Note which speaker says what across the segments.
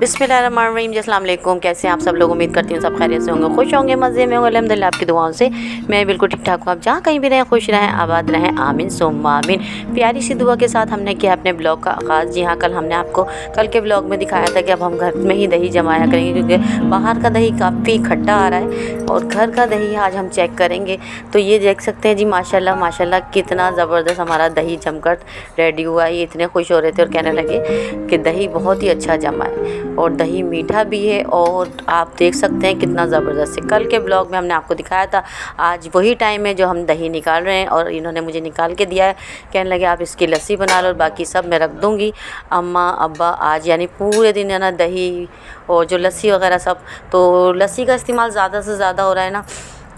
Speaker 1: बिस्मिल्लाहिर्रहमानिर्रहीम। अस्सलाम वालेकुम। कैसे हैं आप सब लोग? उम्मीद करती हूँ सब खैरियत से होंगे, खुश होंगे, मज़े में होंगे। अल्हम्दुलिल्लाह आपकी दुआओं से मैं बिल्कुल ठीक ठाक हूँ। आप जहाँ कहीं भी रहें खुश रहें, आबाद रहें, आमीन सुम्मा आमीन। प्यारी सी दुआ के साथ हमने किया अपने ब्लॉग का आगाज़। जी हाँ, कल हमने आपको कल के ब्लॉग में दिखाया था कि अब हम घर में ही दही जमाया करेंगे, क्योंकि बाहर का दही काफ़ी खट्टा आ रहा है और घर का दही आज हम चेक करेंगे। तो ये देख सकते हैं जी, माशाल्लाह माशाल्लाह कितना ज़बरदस्त हमारा दही जमकर रेडी हुआ है। ये इतने खुश हो रहे थे और कहने लगे कि दही बहुत ही अच्छा जमा है और दही मीठा भी है और आप देख सकते हैं कितना ज़बरदस्त है। कल के ब्लॉग में हमने आपको दिखाया था, आज वही टाइम है जो हम दही निकाल रहे हैं और इन्होंने मुझे निकाल के दिया है। कहने लगे आप इसकी लस्सी बना लो और बाकी सब मैं रख दूँगी। अम्मा अब्बा आज यानी पूरे दिन है ना दही और जो लस्सी वगैरह सब, तो लस्सी का इस्तेमाल ज़्यादा से ज़्यादा हो रहा है ना।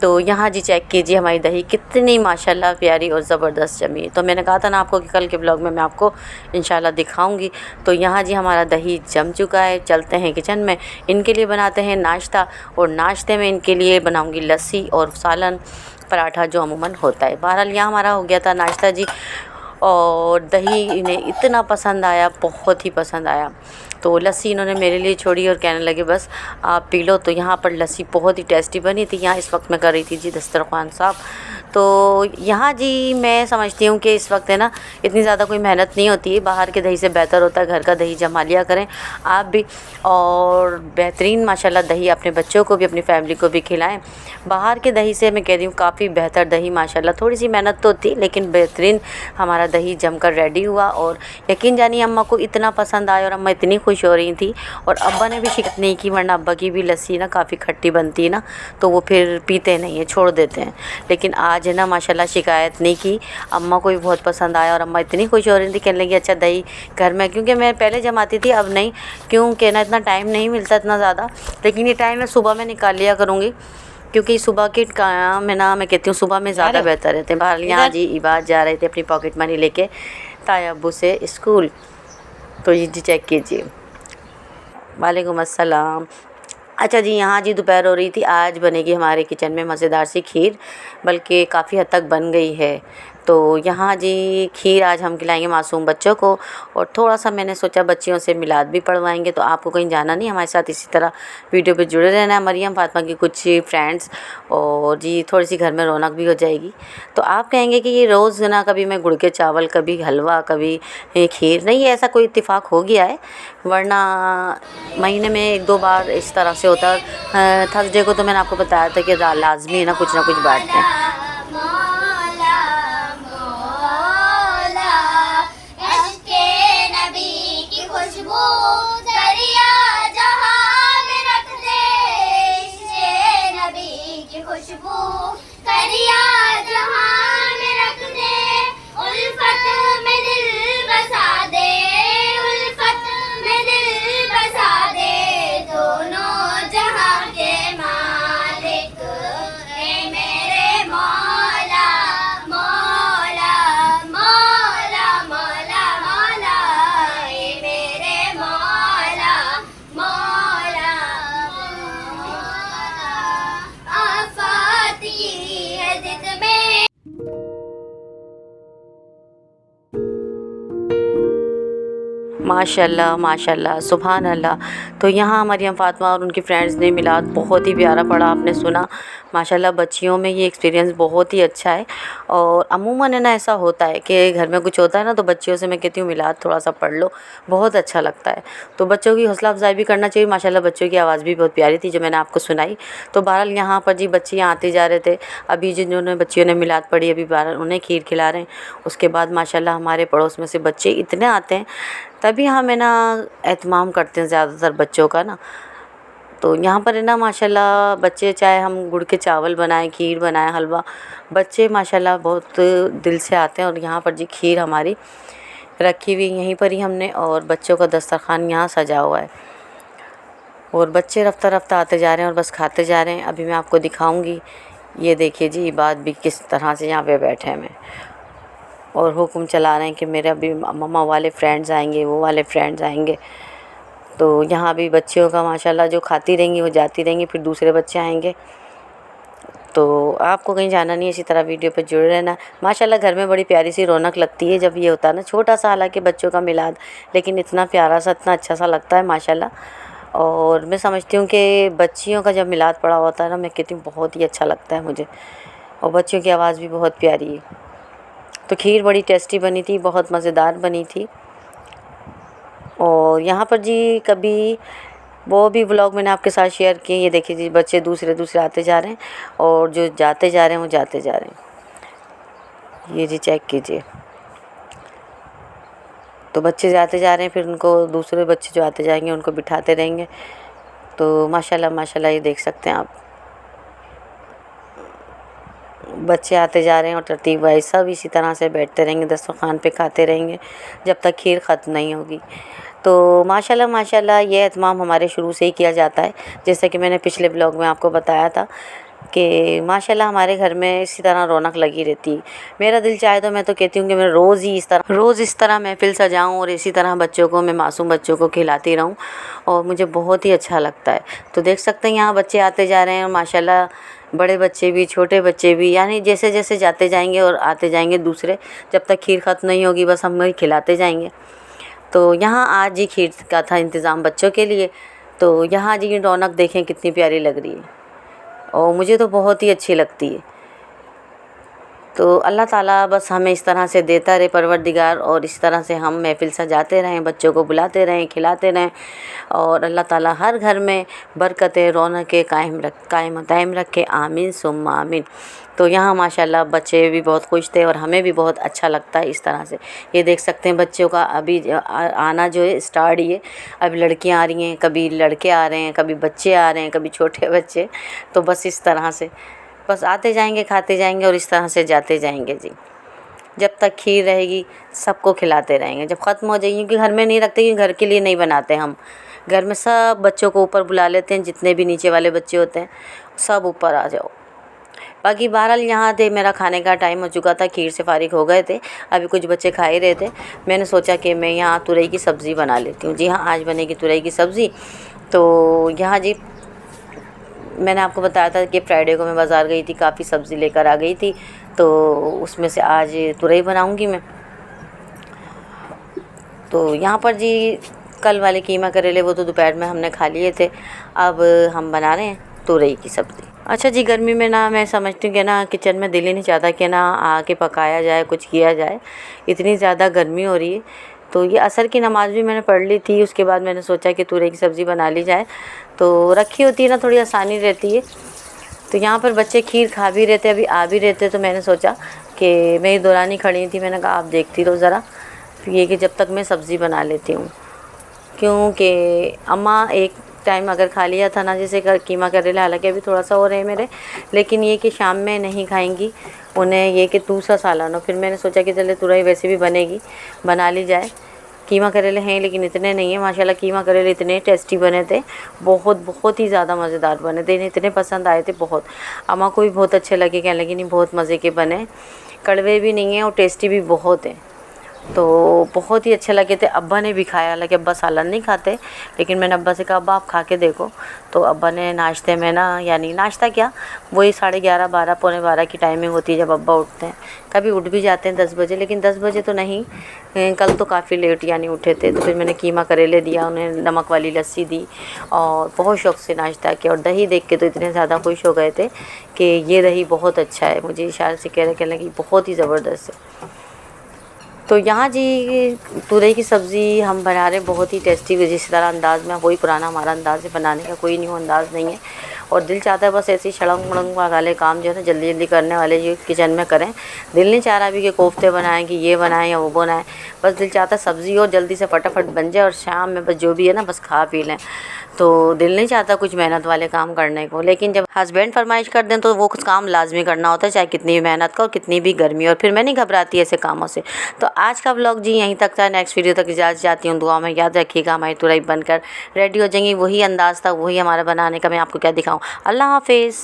Speaker 1: तो यहाँ जी चेक कीजिए हमारी दही कितनी माशाल्लाह प्यारी और ज़बरदस्त जमी है। तो मैंने कहा था ना आपको कि कल के ब्लॉग में मैं आपको इंशाल्लाह दिखाऊंगी। तो यहाँ जी हमारा दही जम चुका है। चलते हैं किचन में, इनके लिए बनाते हैं नाश्ता और नाश्ते में इनके लिए बनाऊंगी लस्सी और सालन पराठा जो अमूमन होता है। बहरहाल यहाँ हमारा हो गया था नाश्ता जी, और दही इन्हें इतना पसंद आया, बहुत ही पसंद आया। तो लस्सी इन्होंने मेरे लिए छोड़ी और कहने लगे बस आप पी लो। तो यहाँ पर लस्सी बहुत ही टेस्टी बनी थी। यहाँ इस वक्त मैं कर रही थी जी दस्तरख़्वान साफ़। तो यहाँ जी मैं समझती हूँ कि इस वक्त है ना इतनी ज़्यादा कोई मेहनत नहीं होती है, बाहर के दही से बेहतर होता है घर का दही जमा लिया करें आप भी, और बेहतरीन माशाल्लाह दही अपने बच्चों को भी अपनी फैमिली को भी खिलाएं। बाहर के दही से मैं कह रही हूँ काफ़ी बेहतर दही माशाल्लाह, थोड़ी सी मेहनत तो थी लेकिन बेहतरीन हमारा दही जमकर रेडी हुआ। और यकीन जानिए अम्मा को इतना पसंद आया और अम्मा इतनी खुश हो रही थी और अब्बा ने भी शिकायत नहीं की, वरना अब्बा की भी लस्सी ना काफ़ी खट्टी बनती है ना, तो वो फिर पीते नहीं है, छोड़ देते हैं। लेकिन आज है ना माशाल्लाह शिकायत नहीं की, अम्मा को भी बहुत पसंद आया और अम्मा इतनी खुश हो रही थी, कहने लगी अच्छा दही घर में, क्योंकि मैं पहले जमाती थी अब नहीं, क्योंकि ना इतना टाइम नहीं मिलता इतना ज़्यादा, लेकिन ये टाइम मैं सुबह में निकाल लिया करूँगी क्योंकि सुबह के काम है ना, मैं कहती हूँ सुबह में ज़्यादा बेहतर रहते हैं। बाहर यहाँ जी इबाद जा रहे थे अपनी पॉकेट मनी लेके ताया अब्बू से स्कूल। तो ये जी चेक कीजिए। वालेकुम अस्सलाम। अच्छा जी, यहाँ जी दोपहर हो रही थी। आज बनेगी हमारे किचन में मज़ेदार सी खीर, बल्कि काफ़ी हद तक बन गई है। तो यहाँ जी खीर आज हम खिलाएंगे मासूम बच्चों को, और थोड़ा सा मैंने सोचा बच्चियों से मिलाद भी पढ़वाएंगे। तो आपको कहीं जाना नहीं, हमारे साथ इसी तरह वीडियो पे जुड़े रहना है। मरियम फातिमा की कुछ फ्रेंड्स, और जी थोड़ी सी घर में रौनक भी हो जाएगी। तो आप कहेंगे कि ये रोज़ ना कभी मैं गुड़ के चावल, कभी हलवा, कभी खीर, नहीं ऐसा कोई इत्तेफाक हो गया है, वरना महीने में एक दो बार इस तरह से होता है। थर्सडे को तो मैंने आपको बताया था कि लाजमी है ना कुछ बांटते हैं। माशाल्लाह माशाल्लाह सुभान अल्लाह। तो यहाँ मरियम फातिमा और उनकी फ्रेंड्स ने मिलाद बहुत ही प्यारा पढ़ा, आपने सुना। माशाल्लाह बच्चियों में ये एक्सपीरियंस बहुत ही अच्छा है। और अमूमन है ना ऐसा होता है कि घर में कुछ होता है ना, तो बच्चियों से मैं कहती हूँ मिलाद थोड़ा सा पढ़ लो, बहुत अच्छा लगता है। तो बच्चों की हौसला अफजाई भी करना चाहिए। माशाल्लाह बच्चों की आवाज़ भी बहुत प्यारी थी जो मैंने आपको सुनाई। तो बहरहाल यहाँ पर जी बच्चियाँ आते जा रहे थे। अभी जिन्होंने बच्चियों ने मिलाद पढ़ी, अभी बहरहाल उन्हें खीर खिला रहे हैं। उसके बाद माशाल्लाह हमारे पड़ोस में से बच्चे इतने आते हैं, तभी हम है ना एहतमाम करते हैं ज़्यादातर बच्चों का ना। तो यहाँ पर है ना माशाल्लाह बच्चे, चाहे हम गुड़ के चावल बनाएं, खीर बनाएं, हलवा, बच्चे माशाल्लाह बहुत दिल से आते हैं। और यहाँ पर जी खीर हमारी रखी हुई यहीं पर ही हमने, और बच्चों का दस्तरखान यहाँ सजा हुआ है और बच्चे रफ्ता रफ्ता आते जा रहे हैं और बस खाते जा रहे हैं। अभी मैं आपको दिखाऊंगी। ये देखिए जी इबाद भी किस तरह से यहाँ पे बैठे हैं में, और हुक्म चला रहे हैं कि मेरे अभी मम्मा वाले फ्रेंड्स आएंगे, वो वाले फ्रेंड्स आएंगे। तो यहाँ भी बच्चियों का माशाल्लाह जो खाती रहेंगी वो जाती रहेंगी, फिर दूसरे बच्चे आएंगे। तो आपको कहीं जाना नहीं है, इसी तरह वीडियो पे जुड़े रहना। माशाल्लाह घर में बड़ी प्यारी सी रौनक लगती है जब ये होता है ना, छोटा सा हालांकि बच्चों का मिलाद, लेकिन इतना प्यारा सा, इतना अच्छा सा लगता है माशाल्लाह। और मैं समझती हूँ कि बच्चियों का जब मिलाद पड़ा होता है ना, मैं कहती हूँ बहुत ही अच्छा लगता है मुझे, और बच्चियों की आवाज़ भी बहुत प्यारी है। तो खीर बड़ी टेस्टी बनी थी, बहुत मज़ेदार बनी थी। और यहाँ पर जी कभी वो भी व्लॉग मैंने आपके साथ शेयर किए। ये देखिए जी, बच्चे दूसरे दूसरे आते जा रहे हैं, और जो जाते जा रहे हैं वो जाते जा रहे हैं। ये जी चेक कीजिए, तो बच्चे जाते जा रहे हैं, फिर उनको दूसरे बच्चे जो आते जाएंगे उनको बिठाते रहेंगे। तो माशाल्लाह माशाल्लाह ये देख सकते हैं आप, बच्चे आते जा रहे हैं और तरतीब वाइज सब इसी तरह से बैठते रहेंगे, दस्तरखान पे खाते रहेंगे जब तक खीर ख़त्म नहीं होगी। तो माशाल्लाह माशाल्लाह ये एहतमाम हमारे शुरू से ही किया जाता है। जैसे कि मैंने पिछले ब्लॉग में आपको बताया था कि माशाल्लाह हमारे घर में इसी तरह रौनक लगी रहती है। मेरा दिल चाहे तो मैं तो कहती हूँ कि मैं रोज़ इस तरह महफ़िल सजाऊँ और इसी तरह बच्चों को, मैं मासूम बच्चों को खिलाती रहूँ, और मुझे बहुत ही अच्छा लगता है। तो देख सकते हैं यहाँ बच्चे आते जा रहे हैं, और माशाल्लाह बड़े बच्चे भी छोटे बच्चे भी, यानी जैसे जैसे जाते जाएंगे और आते जाएंगे दूसरे, जब तक खीर ख़त्म नहीं होगी बस हम वही खिलाते जाएंगे। तो यहाँ आज ही खीर का था इंतज़ाम बच्चों के लिए। तो यहाँ जी रौनक देखें कितनी प्यारी लग रही है, और मुझे तो बहुत ही अच्छी लगती है। तो अल्लाह ताला बस हमें इस तरह से देता रहे परवरदिगार, और इस तरह से हम महफ़िल सजाते रहें, बच्चों को बुलाते रहें, खिलाते रहें, और अल्लाह ताला हर घर में बरकतें रौनकें कायम दायम रखे। आमीन सुम्मा आमीन। तो यहाँ माशाल्लाह बच्चे भी बहुत खुश थे, और हमें भी बहुत अच्छा लगता है इस तरह से। ये देख सकते हैं बच्चों का अभी आना जो है स्टार्ट ही है। अभी लड़कियाँ आ रही हैं, कभी लड़के आ रहे हैं, कभी बच्चे आ रहे हैं, कभी छोटे बच्चे। तो बस इस तरह से बस आते जाएंगे, खाते जाएंगे, और इस तरह से जाते जाएंगे जी। जब तक खीर रहेगी सबको खिलाते रहेंगे। जब ख़त्म हो जाएगी, क्योंकि घर में नहीं रखते, क्योंकि घर के लिए नहीं बनाते हम, घर में सब बच्चों को ऊपर बुला लेते हैं, जितने भी नीचे वाले बच्चे होते हैं सब ऊपर आ जाओ। बाकी बहरहाल यहाँ थे, मेरा खाने का टाइम हो चुका था, खीर से फारिग हो गए थे, अभी कुछ बच्चे खा ही रहे थे। मैंने सोचा कि मैं यहाँ तुरई की सब्ज़ी बना लेती हूँ। जी हाँ, आज बनेगी तुरई की सब्ज़ी। तो यहाँ जी मैंने आपको बताया था कि फ्राइडे को मैं बाज़ार गई थी, काफ़ी सब्ज़ी लेकर आ गई थी, तो उसमें से आज तुरई बनाऊंगी मैं। तो यहाँ पर जी कल वाले कीमा करेले वो तो दोपहर में हमने खा लिए थे, अब हम बना रहे हैं तुरई की सब्ज़ी। अच्छा जी, गर्मी में ना मैं समझती हूँ कि ना किचन में दिल ही नहीं चाहता कि ना आके पकाया जाए, कुछ किया जाए, इतनी ज़्यादा गर्मी हो रही है। तो ये असर की नमाज़ भी मैंने पढ़ ली थी, उसके बाद मैंने सोचा कि तुरई की सब्ज़ी बना ली जाए, तो रखी होती है ना, थोड़ी आसानी रहती है। तो यहाँ पर बच्चे खीर खा भी रहते, अभी आ भी रहते, तो मैंने सोचा कि मेरी दौरानी खड़ी थी, मैंने कहा आप देखती रहो ज़रा, तो ये कि जब तक मैं सब्ज़ी बना लेती हूँ, क्योंकि अम्मा एक टाइम अगर खा लिया था ना, जैसे कीमा करेला, हालांकि अभी थोड़ा सा हो रहा है मेरे, लेकिन ये कि शाम में नहीं खाएंगी, उन्हें ये कि दूसरा सालन हो। फिर मैंने सोचा कि चले तुरई वैसे भी बनेगी, बना ली जाए। कीमा करेले हैं लेकिन इतने नहीं हैं माशाल्लाह। कीमा करेले इतने टेस्टी बने थे, बहुत ही ज़्यादा मज़ेदार बने थे, इन्हें इतने पसंद आए थे बहुत। अम्मा को भी बहुत अच्छे लगे, कहने लगी नहीं बहुत मज़े के बने, कड़वे भी नहीं हैं और टेस्टी भी बहुत हैं। तो बहुत ही अच्छे लगे थे। अब्बा ने भी खाया, हालांकि अब्बा सालन नहीं खाते, लेकिन मैंने अब्बा से कहा अब्बा आप खा के देखो। तो अब्बा ने नाश्ते में ना, यानी नाश्ता क्या, वही 11:30 12 पौने 12 की टाइमिंग होती है जब अब्बा उठते हैं। कभी उठ भी जाते हैं 10 बजे, लेकिन 10 बजे तो नहीं, कल तो काफ़ी लेट यानी उठे थे। तो फिर मैंने कीमा करेले दिया, उन्हें नमक वाली लस्सी दी, और बहुत शौक़ से नाश्ता किया। और दही देख के तो इतने ज़्यादा खुश हो गए थे कि ये दही बहुत अच्छा है, मुझे इशारे से कहने लगी बहुत ही ज़बरदस्त है। तो यहाँ जी तुरई की सब्ज़ी हम बना रहे हैं बहुत ही टेस्टी, जिस तरह अंदाज़ में, वही पुराना हमारा अंदाज़ है बनाने का, कोई न्यू अंदाज़ नहीं है। और दिल चाहता है बस ऐसे ही छड़ंग मड़ंग वाले काम जो है ना जल्दी जल्दी करने वाले जो किचन में करें। दिल नहीं चाह रहा अभी कि कोफ्ते बनाएं, कि ये बनाएं या वो बनाएं, बस दिल चाहता है सब्ज़ी और जल्दी से फटाफट बन जाए, और शाम में बस जो भी है ना बस खा पी लें। तो दिल नहीं चाहता कुछ मेहनत वाले काम करने को, लेकिन जब हस्बैंड फरमाइश कर दें तो वो कुछ काम लाजमी करना होता है, चाहे कितनी भी मेहनत का और कितनी भी गर्मी, और फिर मैं नहीं घबराती ऐसे कामों से। तो आज का व्लॉग जी यहीं तक था, नेक्स्ट वीडियो तक इजाज़त चाहती हूँ। दुआ में याद रखिएगा, हमारी तुरई बनकर रेडी हो जाएंगी। वही अंदाज़ था, वही हमारा बनाने का, मैं आपको क्या दिखाऊँ। अल्लाह हाफिज़।